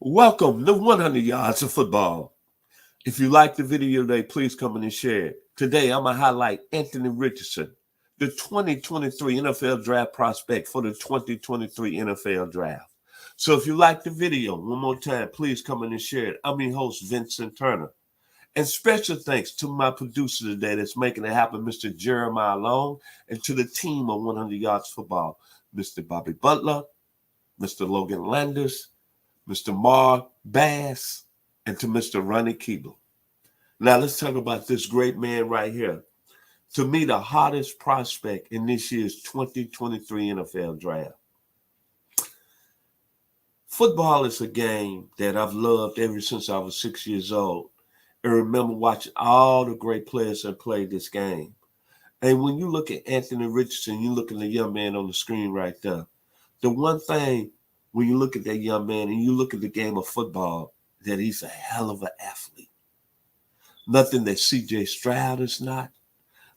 Welcome to 100 Yards of Football. If you like the video today, please come in and share it. Today, I'm going to highlight Anthony Richardson, the 2023 NFL Draft prospect for the 2023 NFL Draft. So if you like the video, one more time, please come in and share it. I'm your host, Vincent Turner. And special thanks to my producer today that's making it happen, Mr. Jeremiah Long, and to the team of 100 Yards Football, Mr. Bobby Butler, Mr. Logan Landers, Mr. Mark Bass, and to Mr. Ronnie Keeble. Now let's talk about this great man right here. To me, the hottest prospect in this year's 2023 NFL Draft. Football is a game that I've loved ever since I was 6 years old. I remember watching all the great players that played this game. And when you look at Anthony Richardson, you look at the young man on the screen right there. The one thing when you look at that young man and you look at the game of football, that he's a hell of an athlete. Nothing that C.J. Stroud is not,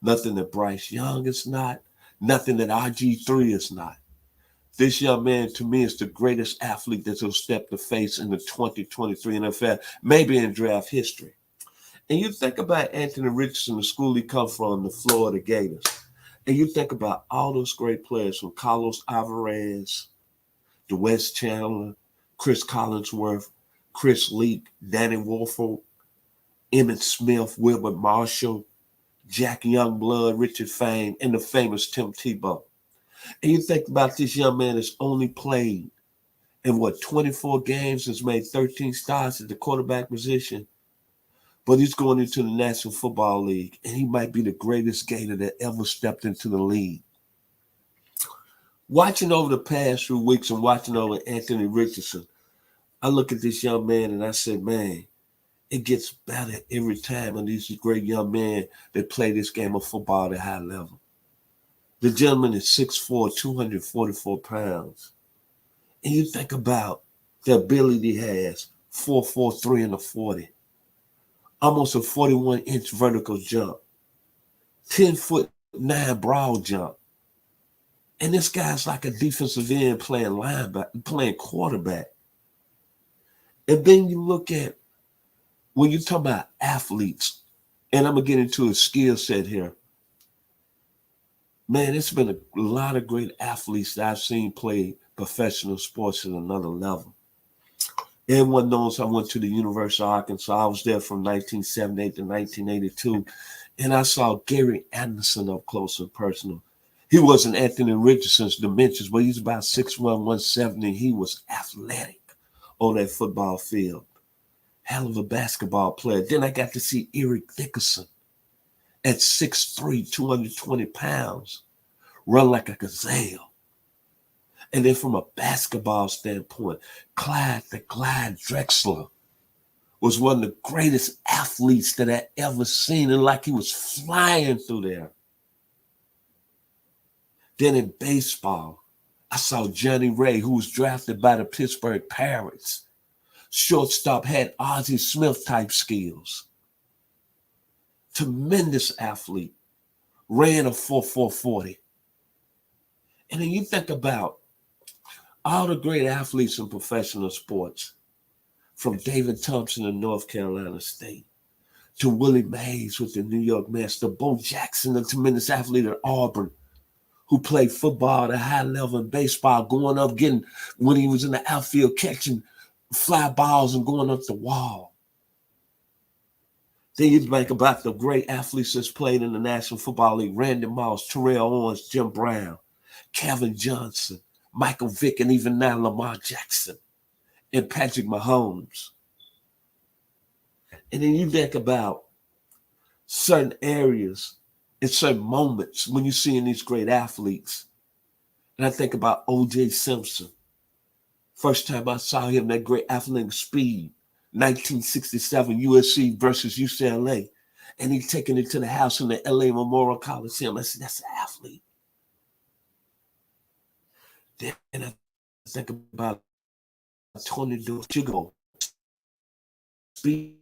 nothing that Bryce Young is not, nothing that RG3 is not. This young man, to me, is the greatest athlete that will step the face in the 2023 NFL, maybe in draft history. And you think about Anthony Richardson, the school he come from, the Florida Gators, and you think about all those great players from Carlos Alvarez, DeWes Chandler, Chris Collinsworth, Chris Leak, Danny Wolford, Emmitt Smith, Wilbert Marshall, Jack Youngblood, Richard Fame, and the famous Tim Tebow. And you think about this young man that's only played in 24 games, has made 13 starts at the quarterback position, but he's going into the National Football League, and he might be the greatest Gator that ever stepped into the league. Watching over the past few weeks and watching over Anthony Richardson, I look at this young man and I said, man, it gets better every time on these great young men that play this game of football at a high level. The gentleman is 6'4", 244 pounds. And you think about the ability he has, 4'4", and a 40. Almost a 41-inch vertical jump. 10'9" broad jump. And this guy's like a defensive end playing linebacker, playing quarterback. And then you look at, when you talk about athletes, and I'm going to get into a skill set here. Man, it's been a lot of great athletes that I've seen play professional sports at another level. Everyone knows I went to the University of Arkansas. I was there from 1978 to 1982. And I saw Gary Anderson up close and personal. He wasn't Anthony Richardson's dimensions, but he's about 6'1", 170. He was athletic on that football field. Hell of a basketball player. Then I got to see Eric Dickerson at 6'3", 220 pounds, run like a gazelle. And then from a basketball standpoint, Clyde the Glide Drexler was one of the greatest athletes that I ever seen, and like he was flying through there. Then in baseball, I saw Johnny Ray, who was drafted by the Pittsburgh Pirates. Shortstop, had Ozzie Smith type skills. Tremendous athlete. Ran a 4.40. And then you think about all the great athletes in professional sports, from David Thompson in North Carolina State to Willie Mays with the New York Mets, to Bo Jackson, a tremendous athlete at Auburn, who played football at a high level in baseball, going up, getting, when he was in the outfield, catching fly balls and going up the wall. Then you think about the great athletes that's played in the National Football League: Randy Moss, Terrell Owens, Jim Brown, Calvin Johnson, Michael Vick, and even now Lamar Jackson and Patrick Mahomes. And then you think about certain areas and certain moments when you're seeing these great athletes. And I think about O.J. Simpson. First time I saw him, that great athletic speed, 1967 USC versus UCLA. And he's taking it to the house in the LA Memorial Coliseum. I said, that's an athlete. Then I think about Tony Dochigo. Speed.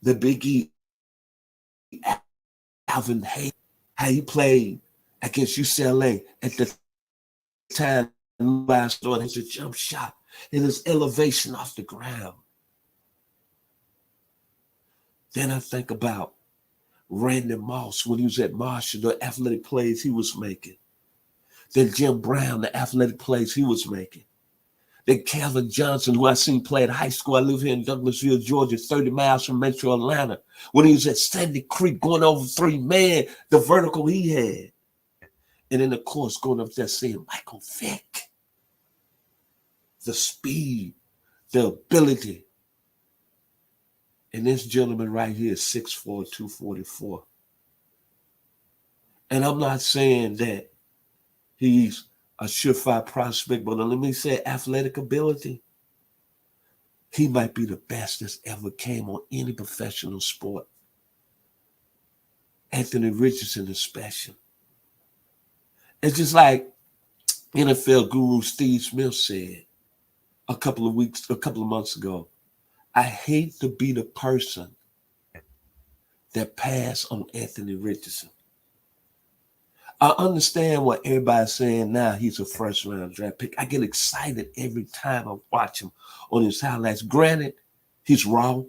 The Big E, Alvin Hayes, how he played against UCLA at the time last door, his a jump shot and his elevation off the ground. Then I think about Randy Moss when he was at Marshall, the athletic plays he was making. Then Jim Brown, the athletic plays he was making. Then Calvin Johnson, who I seen play at high school. I live here in Douglasville, Georgia, 30 miles from Metro Atlanta. When he was at Sandy Creek going over 3 man, the vertical he had. And then, of course, going up there seeing Michael Vick. The speed, the ability. And this gentleman right here is 6'4", 244. And I'm not saying that he's a surefire prospect, but let me say athletic ability. He might be the best that's ever came on any professional sport. Anthony Richardson is special. It's just like NFL guru Steve Smith said a couple of months ago. I hate to be the person that passed on Anthony Richardson. I understand what everybody's saying now. He's a first-round draft pick. I get excited every time I watch him on his highlights. Granted, he's raw.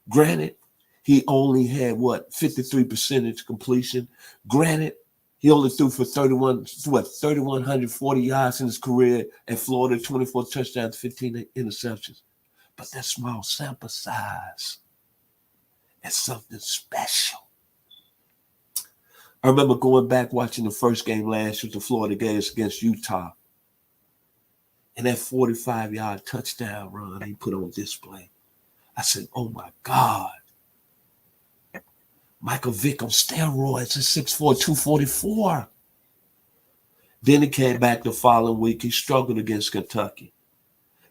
Granted, he only had, 53% completion. Granted, he only threw for 3,140 yards in his career at Florida, 24 touchdowns, 15 interceptions. But that small sample size is something special. I remember going back watching the first game last year, the Florida Gators against Utah. And that 45-yard touchdown run he put on display. I said, oh, my God. Michael Vick on steroids at 6'4", 244. Then he came back the following week. He struggled against Kentucky.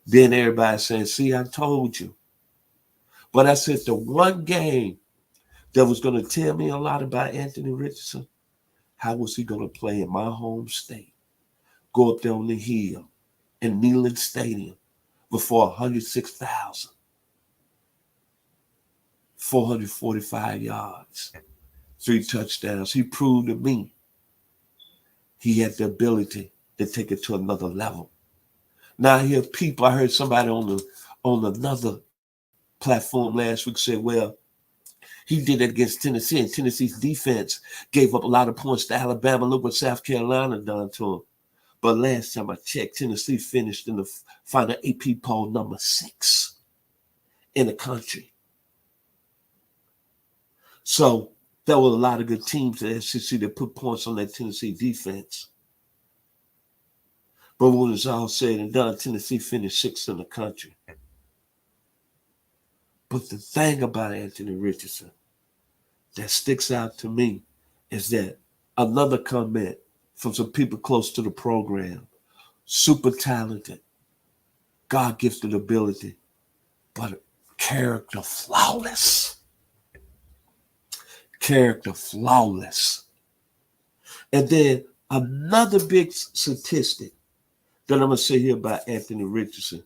Then everybody saying, see, I told you. But I said the one game that was going to tell me a lot about Anthony Richardson, how was he going to play in my home state? Go up there on the hill in Neyland Stadium before 106,000. 445 yards, 3 touchdowns. He proved to me he had the ability to take it to another level. Now I hear people, I heard somebody on another platform last week say, well, he did it against Tennessee, and Tennessee's defense gave up a lot of points to Alabama. Look what South Carolina done to him. But last time I checked, Tennessee finished in the final AP poll number 6 in the country. So there were a lot of good teams at SEC that put points on that Tennessee defense. But when it's all said and done, Tennessee finished 6th in the country. But the thing about Anthony Richardson that sticks out to me is that another comment from some people close to the program, super talented, God-gifted ability, but character flawless. Character flawless. And then another big statistic that I'm going to say here about Anthony Richardson.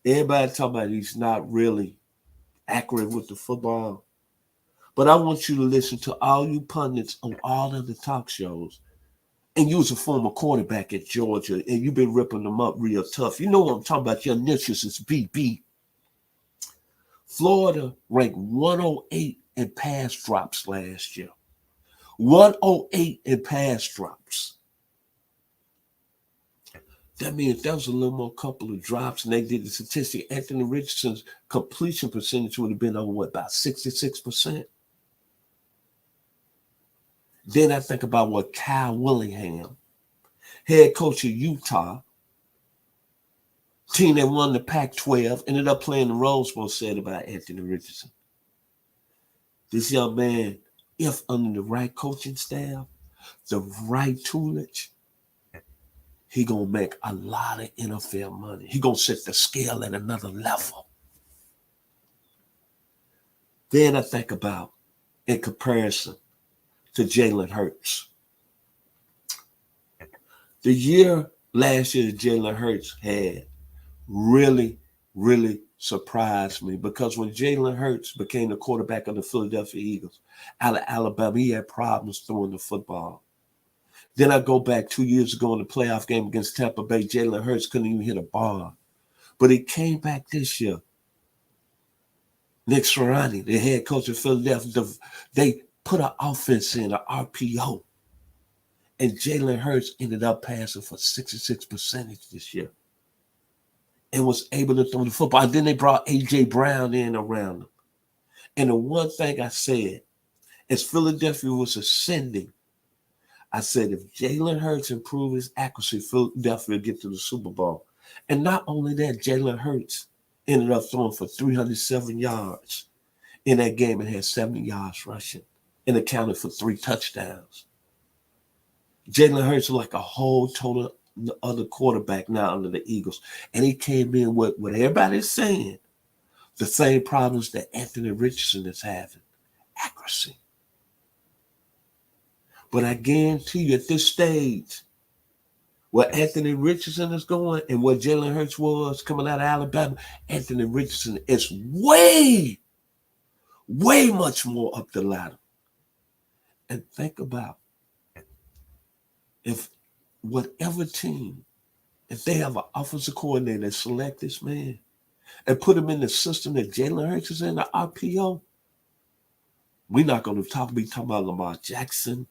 Everybody talking about he's not really accurate with the football. But I want you to listen to all you pundits on all of the talk shows. And you was a former quarterback at Georgia, and you've been ripping them up real tough. You know what I'm talking about. Your initials is BB. Florida ranked 108 in pass drops last year. 108 in pass drops. That means there was a little more couple of drops, and they did the statistic. Anthony Richardson's completion percentage would have been on about 66%. Then I think about what Kyle Willingham, head coach of Utah, team that won the Pac-12, ended up playing the Rose Bowl, said about Anthony Richardson. This young man, if under the right coaching staff, the right toolage, he gonna make a lot of NFL money. He gonna set the scale at another level. Then I think about, in comparison to Jalen Hurts. The year last year that Jalen Hurts had really, really surprised me, because when Jalen Hurts became the quarterback of the Philadelphia Eagles out of Alabama, he had problems throwing the football. Then I go back 2 years ago in the playoff game against Tampa Bay. Jalen Hurts couldn't even hit a ball. But he came back this year. Nick Sirianni, the head coach of Philadelphia, they put an offense in, an RPO. And Jalen Hurts ended up passing for 66% this year and was able to throw the football. And then they brought A.J. Brown in around him. And the one thing I said, as Philadelphia was ascending, I said, if Jalen Hurts improves his accuracy, Philadelphia will get to the Super Bowl. And not only that, Jalen Hurts ended up throwing for 307 yards in that game and had 70 yards rushing and accounted for 3 touchdowns. Jalen Hurts is like a whole total other quarterback now under the Eagles. And he came in with what everybody's saying, the same problems that Anthony Richardson is having, accuracy. But I guarantee you at this stage, where Anthony Richardson is going and what Jalen Hurts was coming out of Alabama, Anthony Richardson is way, way much more up the ladder. And think about if whatever team, if they have an offensive coordinator that select this man and put him in the system that Jalen Hurts is in, the RPO, we're not going to be talking about Lamar Jackson.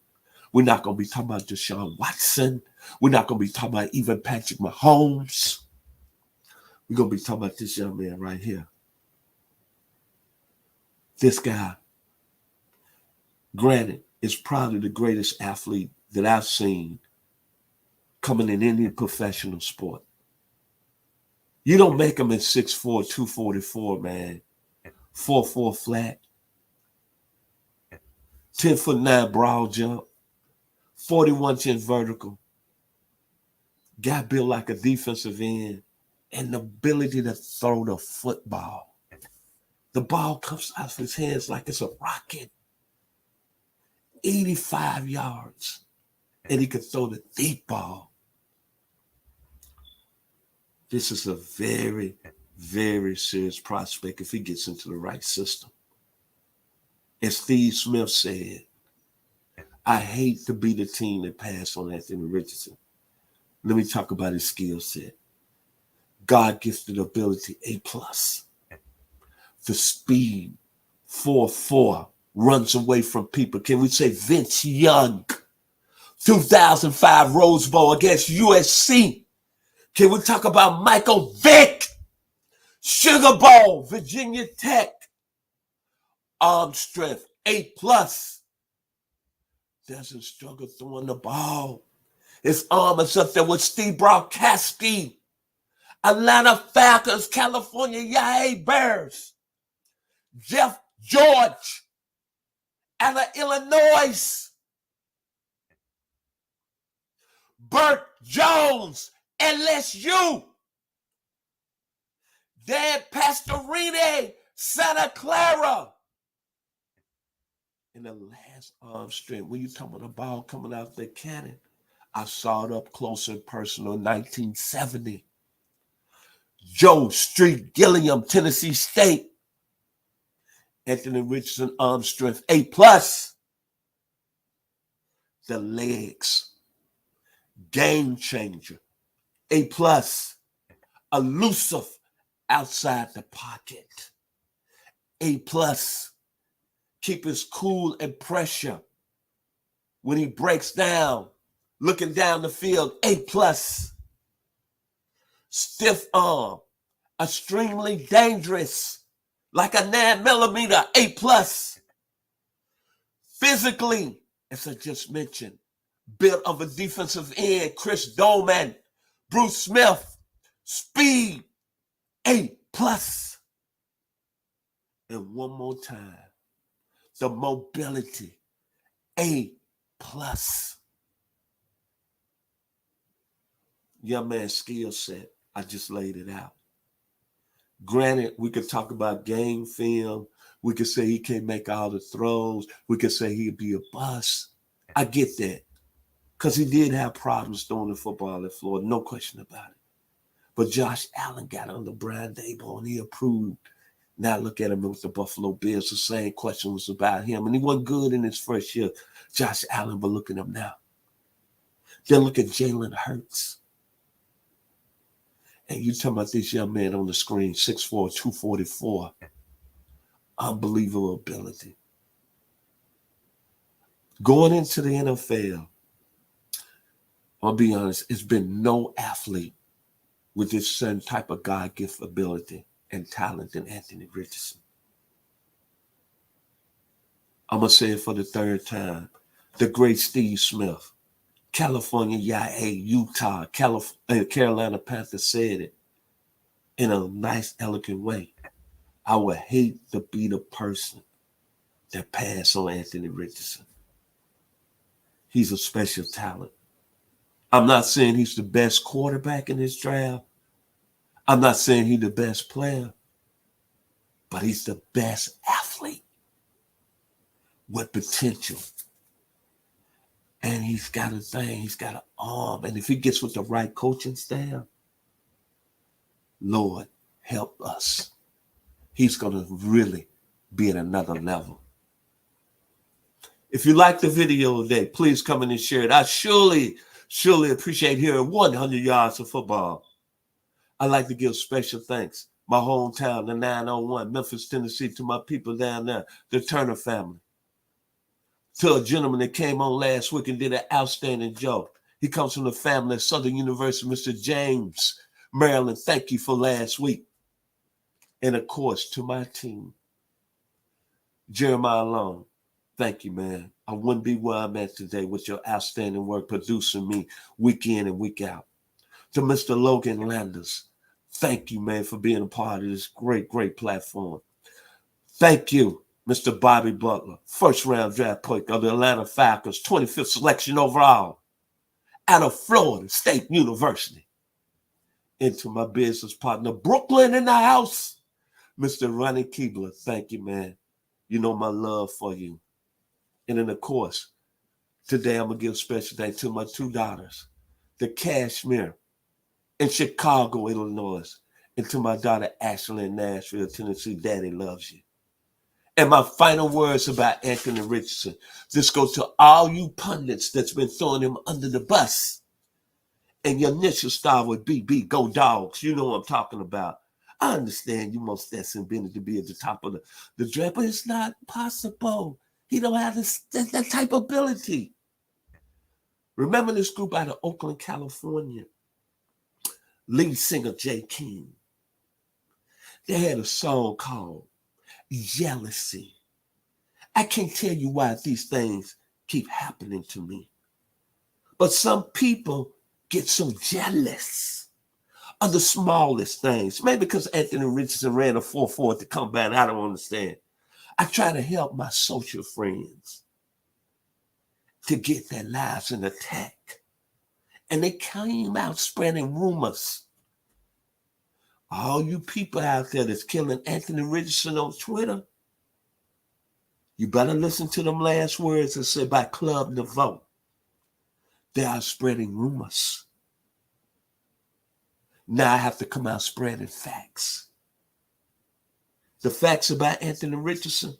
We're not going to be talking about Deshaun Watson. We're not going to be talking about even Patrick Mahomes. We're going to be talking about this young man right here. This guy, granted, is probably the greatest athlete that I've seen coming in any professional sport. You don't make him at 6'4", 244, man. 4'4" flat. 10'9" broad jump. 41-inch vertical. Guy built like a defensive end. And the ability to throw the football. The ball comes out of his hands like it's a rocket. 85 yards. And he could throw the deep ball. This is a very, very serious prospect if he gets into the right system. As Steve Smith said, I hate to be the team that passed on Anthony Richardson. Let me talk about his skill set. God-gifted ability, A+. The speed, 4.4, runs away from people. Can we say Vince Young, 2005 Rose Bowl against USC? Can we talk about Michael Vick, Sugar Bowl, Virginia Tech? Arm strength, A+. Doesn't struggle throwing the ball. His arm is up there with Steve Brokowski, Atlanta Falcons, California Yair Bears, Jeff George, out of Illinois, Burt Jones, LSU, Dan Pastorini, Santa Clara. In the last arm strength, when you talking about the ball coming out the cannon, I saw it up close and personal in 1970. Joe Street Gilliam, Tennessee State. Anthony Richardson, arm strength, A+. The legs, game changer, A+. Elusive outside the pocket, A+. Keep his cool and pressure when he breaks down, looking down the field, A+. Stiff arm, extremely dangerous, like a 9mm, A+. Physically, as I just mentioned, built of a defensive end, Chris Doman, Bruce Smith, speed, A+. And one more time, the mobility, A+. Young man's skill set, I just laid it out. Granted, we could talk about game film. We could say he can't make all the throws. We could say he'd be a bust. I get that. Because he did have problems throwing the football at Florida, no question about it. But Josh Allen got under Brian Daboll and he approved. Now look at him with the Buffalo Bills. The same question was about him. And he wasn't good in his first year, Josh Allen, but look at him now. Then look at Jalen Hurts. And you talking about this young man on the screen, 6'4", 244. Unbelievable ability. Going into the NFL, I'll be honest, it's been no athlete with this certain type of God-gift ability and talent than Anthony Richardson. I'm going to say it for the third time. The great Steve Smith, California YA, Utah, Carolina Panthers said it in a nice, elegant way. I would hate to be the person that passed on Anthony Richardson. He's a special talent. I'm not saying he's the best quarterback in this draft. I'm not saying he's the best player, but he's the best athlete with potential. And he's got a thing, he's got an arm. And if he gets with the right coaching staff, Lord, help us. He's going to really be at another level. If you like the video today, please come in and share it. I surely appreciate hearing 100 yards of football. I'd like to give special thanks. My hometown, the 901, Memphis, Tennessee, to my people down there, the Turner family. To a gentleman that came on last week and did an outstanding job. He comes from the family of Southern University, Mr. James, Maryland. Thank you for last week. And of course, to my team, Jeremiah Long. Thank you, man. I wouldn't be where I'm at today with your outstanding work producing me week in and week out. To Mr. Logan Landers, thank you, man, for being a part of this great platform. Thank you, Mr. Bobby Butler, first-round draft pick of the Atlanta Falcons, 25th selection overall, out of Florida State University. And to my business partner, Brooklyn in the house, Mr. Ronnie Keebler. Thank you, man. You know my love for you. And then, of course, today I'm going to give special thanks to my two daughters, the Cashmere in Chicago, Illinois, and to my daughter Ashley in Nashville, Tennessee. Daddy loves you. And my final words about Anthony Richardson. This goes to all you pundits that's been throwing him under the bus. And your initial star would be Go Dogs. You know what I'm talking about. I understand you most destined to be at the top of the draft, but it's not possible. He don't have that type of ability. Remember this group out of Oakland, California? Lead singer J. King. They had a song called Jealousy. I can't tell you why these things keep happening to me. But some people get so jealous of the smallest things. Maybe because Anthony Richardson ran a 4.4 to come back. I don't understand. I try to help my social friends to get their lives in attack. And they came out spreading rumors. All you people out there that's killing Anthony Richardson on Twitter, you better listen to them last words that said by Club Nouveau. They are spreading rumors. Now I have to come out spreading facts. The facts about Anthony Richardson,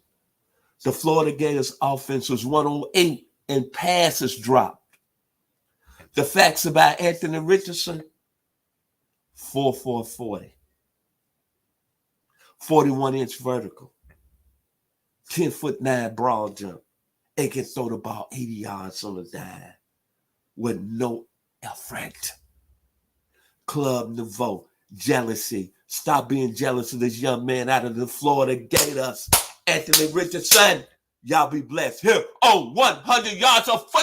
the Florida Gators offense was 108 and passes dropped. The facts about Anthony Richardson, 4.40. 41-inch vertical. 10'9" broad jump. And can throw the ball 80 yards on a dime with no effort. Club Nouveau. Jealousy. Stop being jealous of this young man out of the Florida Gators. Anthony Richardson. Y'all be blessed. Here on 100 yards of football.